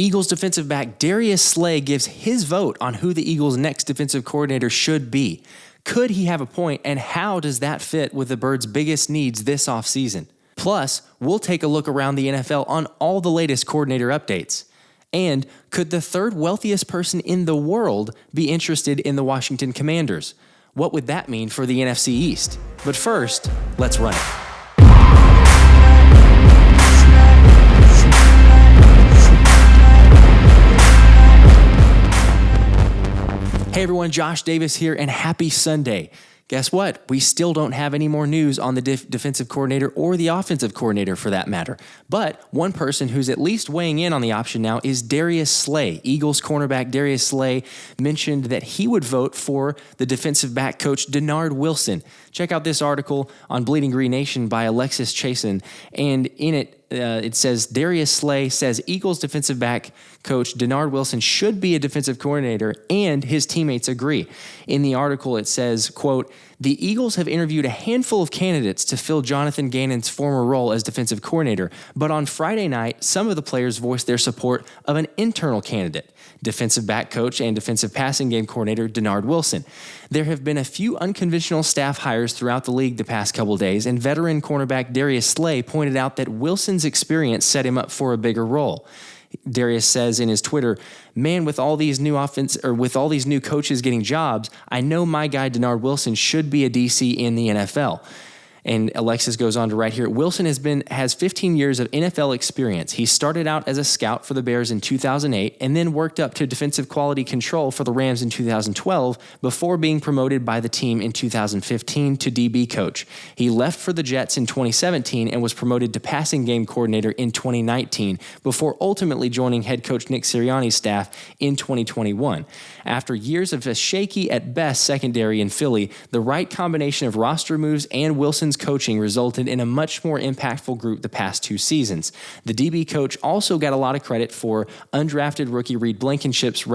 Eagles defensive back Darius Slay gives his vote on who the Eagles' next defensive coordinator should be. Could he have a point, and how does that fit with the Birds' biggest needs this offseason? Plus, we'll take a look around the NFL on all the latest coordinator updates. And could the third wealthiest person in the world be interested in the Washington Commanders? What would that mean for the NFC East? But first, let's run it. Hey everyone, Josh Davis here, and happy Sunday. Guess what? We still don't have any more news on the defensive coordinator or the offensive coordinator for that matter. But one person who's at least weighing in on the option now is Darius Slay. Eagles cornerback Darius Slay mentioned that he would vote for the defensive back coach Dennard Wilson. Check out this article on Bleeding Green Nation by Alexis Chasen, and in it, it says Darius Slay says Eagles defensive back coach Dennard Wilson should be a defensive coordinator, and his teammates agree. In the article, it says, quote, "The Eagles have interviewed a handful of candidates to fill Jonathan Gannon's former role as defensive coordinator, but on Friday night, some of the players voiced their support of an internal candidate, defensive back coach and defensive passing game coordinator Dennard Wilson. There have been a few unconventional staff hires throughout the league the past couple days, and veteran cornerback Darius Slay pointed out that Wilson's experience set him up for a bigger role." Darius says in his Twitter, "Man, with all these new coaches getting jobs, I know my guy Dennard Wilson should be a DC in the NFL." And Alexis goes on to write here, "Wilson has 15 years of NFL experience. He started out as a scout for the Bears in 2008 and then worked up to defensive quality control for the Rams in 2012 before being promoted by the team in 2015 to DB coach. He left for the Jets in 2017 and was promoted to passing game coordinator in 2019 before ultimately joining head coach Nick Sirianni's staff in 2021. After years of a shaky at best secondary in Philly, the right combination of roster moves and Wilson's coaching resulted in a much more impactful group the past 2 seasons. The DB coach also got a lot of credit for undrafted rookie Reed Blankenship's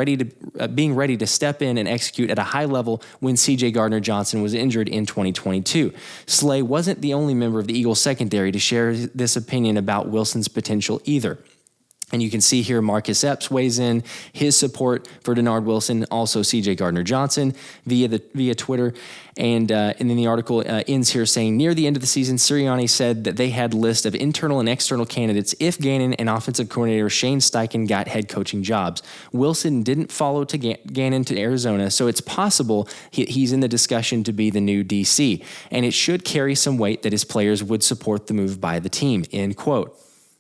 being ready to step in and execute at a high level when CJ Gardner Johnson was injured in 2022. Slay wasn't the only member of the Eagles secondary to share this opinion about Wilson's potential either." And you can see here Marcus Epps weighs in his support for Dennard Wilson, also CJ Gardner Johnson via Twitter. And then the article ends here saying, "Near the end of the season, Sirianni said that they had a list of internal and external candidates if Gannon and offensive coordinator Shane Steichen got head coaching jobs. Wilson didn't follow Gannon to Arizona, so it's possible he's in the discussion to be the new DC. And it should carry some weight that his players would support the move by the team," end quote.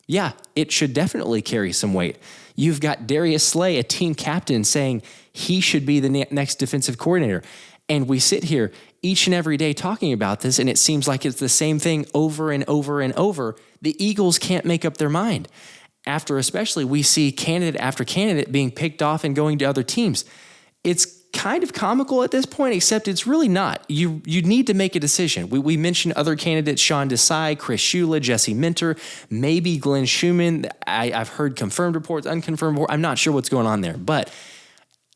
Yeah, it should definitely carry some weight. You've got Darius Slay, a team captain, saying he should be the next defensive coordinator. And we sit here each and every day talking about this, and it seems like it's the same thing over and over and over. The Eagles can't make up their mind. After especially we see candidate after candidate being picked off and going to other teams. It's kind of comical at this point, except it's really not. You need to make a decision. We mentioned other candidates, Sean Desai, Chris Shula, Jesse Minter, maybe Glenn Schumann. I've heard confirmed reports, unconfirmed reports. I'm not sure what's going on there, but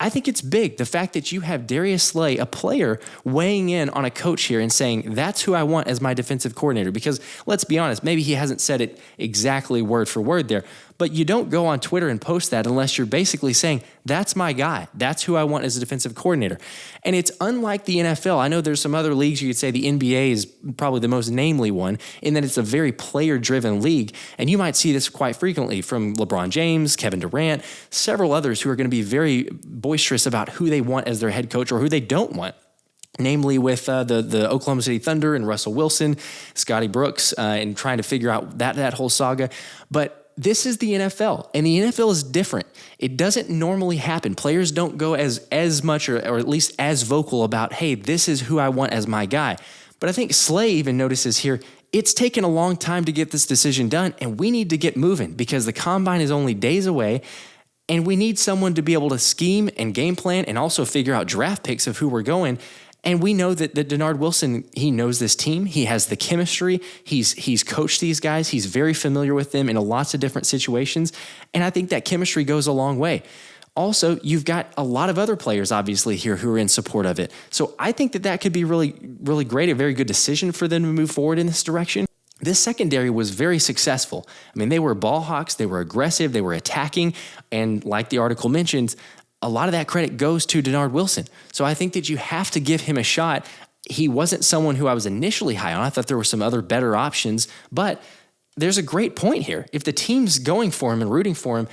I think it's big. The fact that you have Darius Slay, a player, weighing in on a coach here and saying, that's who I want as my defensive coordinator. Because let's be honest, maybe he hasn't said it exactly word for word there, but you don't go on Twitter and post that unless you're basically saying, that's my guy. That's who I want as a defensive coordinator. And it's unlike the NFL. I know there's some other leagues you could say the NBA is probably the most namely one in that it's a very player-driven league. And you might see this quite frequently from LeBron James, Kevin Durant, several others who are going to be very boisterous about who they want as their head coach or who they don't want. Namely with the Oklahoma City Thunder and Russell Wilson, Scotty Brooks, and trying to figure out that whole saga. But this is the NFL, and the NFL is different. It doesn't normally happen. Players don't go as much or at least as vocal about, hey, this is who I want as my guy. But I think Slay even notices here, it's taken a long time to get this decision done, and we need to get moving because the combine is only days away, and we need someone to be able to scheme and game plan and also figure out draft picks of who we're going. And we know that Dennard Wilson, he knows this team. He has the chemistry. He's coached these guys. He's very familiar with them in lots of different situations. And I think that chemistry goes a long way. Also, you've got a lot of other players, obviously, here who are in support of it. So I think that could be really, really great, a very good decision for them to move forward in this direction. this secondary was very successful. I mean, they were ball hawks, they were aggressive, they were attacking, and like the article mentions, a lot of that credit goes to Dennard Wilson. So I think that you have to give him a shot. He wasn't someone who I was initially high on. I thought there were some other better options, but there's a great point here. If the team's going for him and rooting for him,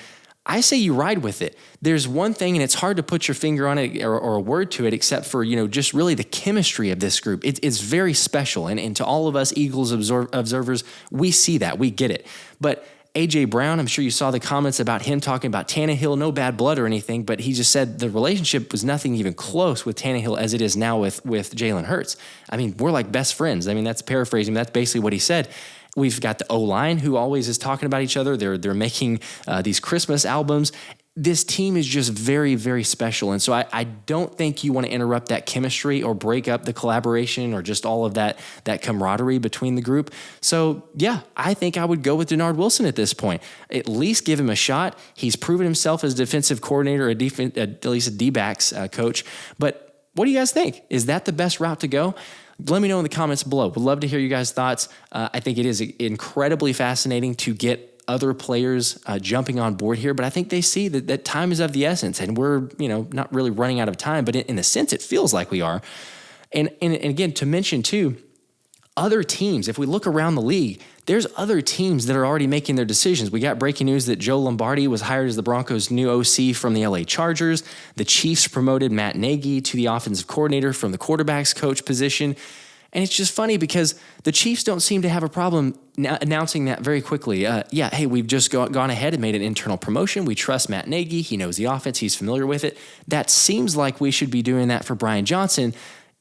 I say you ride with it. There's one thing, and it's hard to put your finger on it or a word to it, except for, just really the chemistry of this group. It's very special. And to all of us Eagles observers, we see that, we get it. But A.J. Brown, I'm sure you saw the comments about him talking about Tannehill, no bad blood or anything, but he just said the relationship was nothing even close with Tannehill as it is now with Jalen Hurts. I mean, we're like best friends. I mean, that's paraphrasing. That's basically what he said. We've got the O-line who always is talking about each other. They're making these Christmas albums. This team is just very, very special. And so I don't think you want to interrupt that chemistry or break up the collaboration or just all of that camaraderie between the group. So, yeah, I think I would go with Dennard Wilson at this point. At least give him a shot. He's proven himself as defensive coordinator, at least a D-backs coach. But what do you guys think? Is that the best route to go? Let me know in the comments below. Would love to hear you guys' thoughts. I think it is incredibly fascinating to get other players jumping on board here, but I think they see that time is of the essence, and we're not really running out of time, but in a sense, it feels like we are. And again, to mention too, other teams, if we look around the league, there's other teams that are already making their decisions. We got breaking news that Joe Lombardi was hired as the Broncos' new OC from the LA Chargers. The Chiefs promoted Matt Nagy to the offensive coordinator from the quarterback's coach position. And it's just funny because the Chiefs don't seem to have a problem announcing that very quickly. Hey, we've just gone ahead and made an internal promotion. We trust Matt Nagy. He knows the offense. He's familiar with it. That seems like we should be doing that for Brian Johnson.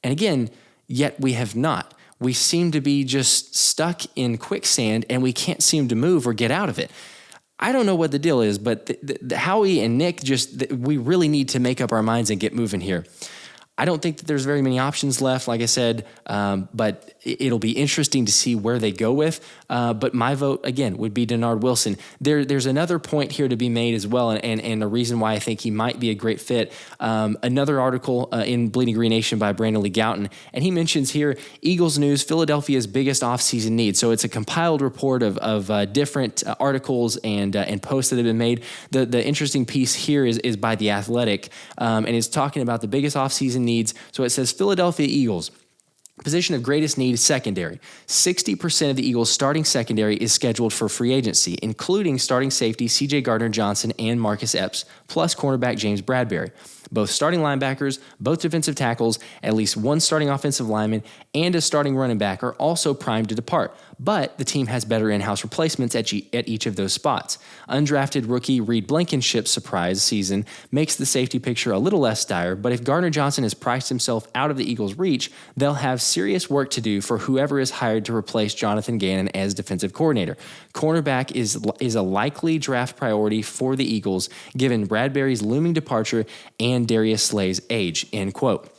And again, yet we have not. We seem to be just stuck in quicksand and we can't seem to move or get out of it. I don't know what the deal is, but the Howie and Nick we really need to make up our minds and get moving here. I don't think that there's very many options left, like I said, but it'll be interesting to see where they go with. But my vote, again, would be Dennard Wilson. There's another point here to be made as well, and a reason why I think he might be a great fit. Another article in Bleeding Green Nation by Brandon Lee Gouton, and he mentions here, Eagles News, Philadelphia's biggest offseason need. So it's a compiled report of different articles and posts that have been made. The interesting piece here is by The Athletic, and it's talking about the biggest offseason needs. So it says Philadelphia Eagles, position of greatest need, secondary. 60% of the Eagles' starting secondary is scheduled for free agency, including starting safety CJ Gardner Johnson and Marcus Epps, plus cornerback James Bradbury. Both starting linebackers, both defensive tackles, at least one starting offensive lineman, and a starting running back are also primed to depart, but the team has better in-house replacements at each of those spots. Undrafted rookie Reed Blankenship's surprise season makes the safety picture a little less dire, but if Gardner Johnson has priced himself out of the Eagles' reach, they'll have serious work to do for whoever is hired to replace Jonathan Gannon as defensive coordinator. Cornerback is a likely draft priority for the Eagles, given Bradbury's looming departure and Darius Slay's age, end quote.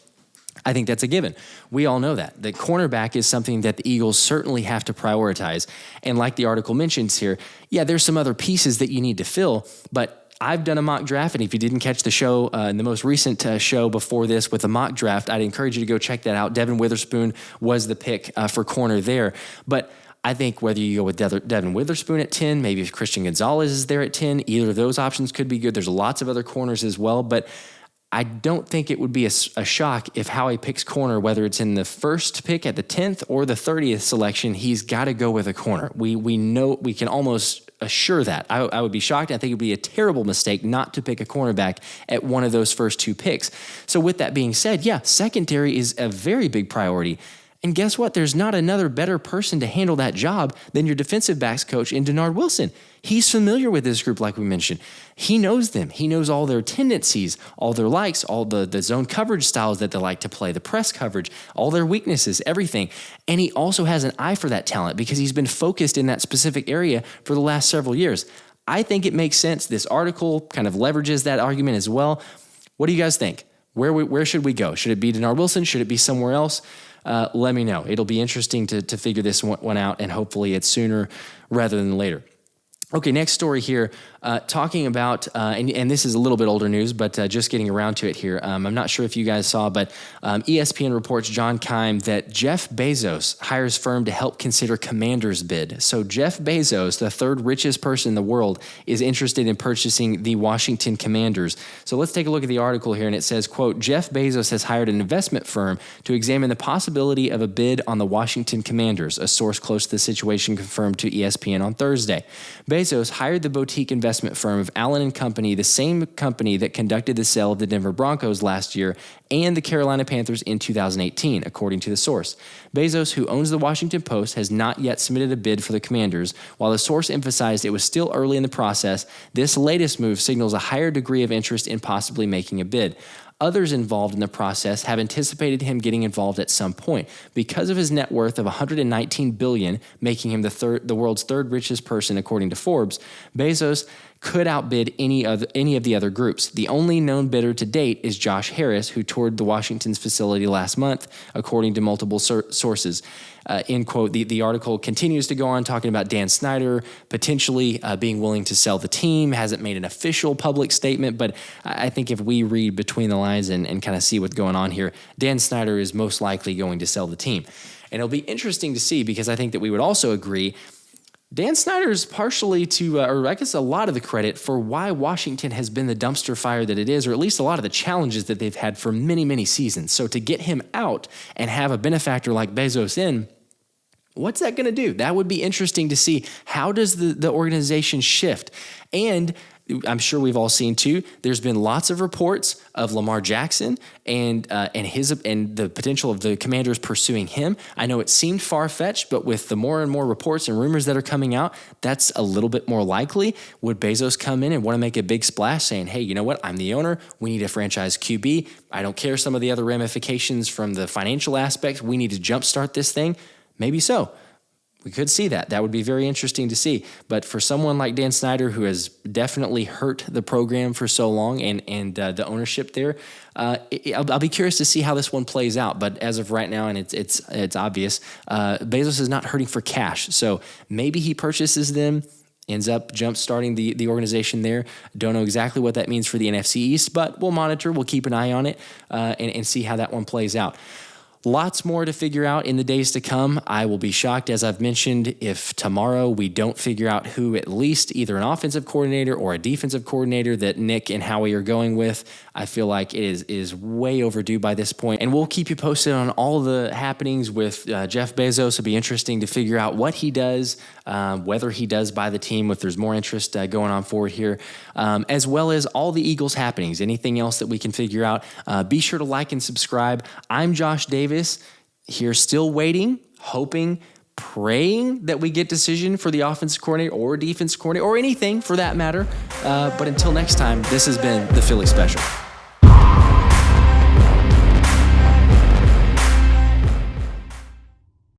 I think that's a given. We all know that. The cornerback is something that the Eagles certainly have to prioritize. And like the article mentions here, there's some other pieces that you need to fill, but I've done a mock draft, and if you didn't catch the show, in the most recent show before this with the mock draft, I'd encourage you to go check that out. Devin Witherspoon was the pick for corner there. But I think whether you go with Devin Witherspoon at 10, maybe if Christian Gonzalez is there at 10, either of those options could be good. There's lots of other corners as well, but I don't think it would be a shock if Howie picks corner, whether it's in the first pick at the 10th or the 30th selection, he's got to go with a corner. We know, we can almost assure that. I would be shocked. I think it would be a terrible mistake not to pick a cornerback at one of those first two picks. So with that being said, secondary is a very big priority. And guess what? There's not another better person to handle that job than your defensive backs coach in Dennard Wilson. He's familiar with this group, like we mentioned. He knows them. He knows all their tendencies, all their likes, all the zone coverage styles that they like to play, the press coverage, all their weaknesses, everything. And he also has an eye for that talent because he's been focused in that specific area for the last several years. I think it makes sense. This article kind of leverages that argument as well. What do you guys think? Where should we go? Should it be Dennard Wilson? Should it be somewhere else? Let me know. It'll be interesting to figure this one out, and hopefully it's sooner rather than later. Okay, next story here, talking about, and this is a little bit older news, but just getting around to it here. I'm not sure if you guys saw, but ESPN reports John Keim that Jeff Bezos hires firm to help consider Commanders bid. So Jeff Bezos, the third richest person in the world, is interested in purchasing the Washington Commanders. So let's take a look at the article here, and it says, quote, Jeff Bezos has hired an investment firm to examine the possibility of a bid on the Washington Commanders, a source close to the situation confirmed to ESPN on Thursday. Bezos hired the boutique investment firm of Allen & Company, the same company that conducted the sale of the Denver Broncos last year and the Carolina Panthers in 2018, according to the source. Bezos, who owns the Washington Post, has not yet submitted a bid for the Commanders. While the source emphasized it was still early in the process, this latest move signals a higher degree of interest in possibly making a bid. Others involved in the process have anticipated him getting involved at some point. Because of his net worth of $119 billion, making him the world's third richest person according to Forbes, Bezos could outbid any of the other groups. The only known bidder to date is Josh Harris, who toured the Washington's facility last month, according to multiple sources. End quote. The article continues to go on talking about Dan Snyder potentially being willing to sell the team. Hasn't made an official public statement, but I think if we read between the lines and kind of see what's going on here, Dan Snyder is most likely going to sell the team. And it'll be interesting to see, because I think that we would also agree Dan Snyder is partially to, or I guess a lot of the credit for why Washington has been the dumpster fire that it is, or at least a lot of the challenges that they've had for many, many seasons. So to get him out and have a benefactor like Bezos in, what's that going to do? That would be interesting to see. How does the organization shift? And I'm sure we've all seen too, there's been lots of reports of Lamar Jackson and the potential of the Commanders pursuing him. I know it seemed far-fetched, but with the more and more reports and rumors that are coming out, that's a little bit more likely. Would Bezos come in and want to make a big splash saying, hey, you know what? I'm the owner. We need a franchise QB. I don't care some of the other ramifications from the financial aspect. We need to jumpstart this thing. Maybe so. We could see that. That would be very interesting to see. But for someone like Dan Snyder, who has definitely hurt the program for so long and the ownership there, I'll be curious to see how this one plays out. But as of right now, and it's obvious, Bezos is not hurting for cash. So maybe he purchases them, ends up jump-starting the organization there. Don't know exactly what that means for the NFC East, but we'll monitor. We'll keep an eye on it and see how that one plays out. Lots more to figure out in the days to come. I will be shocked, as I've mentioned, if tomorrow we don't figure out who at least either an offensive coordinator or a defensive coordinator that Nick and Howie are going with. I feel like it is way overdue by this point. And we'll keep you posted on all the happenings with Jeff Bezos. It'll be interesting to figure out what he does, whether he does buy the team, if there's more interest going on forward here, as well as all the Eagles happenings, anything else that we can figure out. Be sure to like and subscribe. I'm Josh Davis. Here still waiting, hoping, praying that we get decision for the offensive coordinator or defense coordinator or anything for that matter. But until next time, this has been the Philly Special.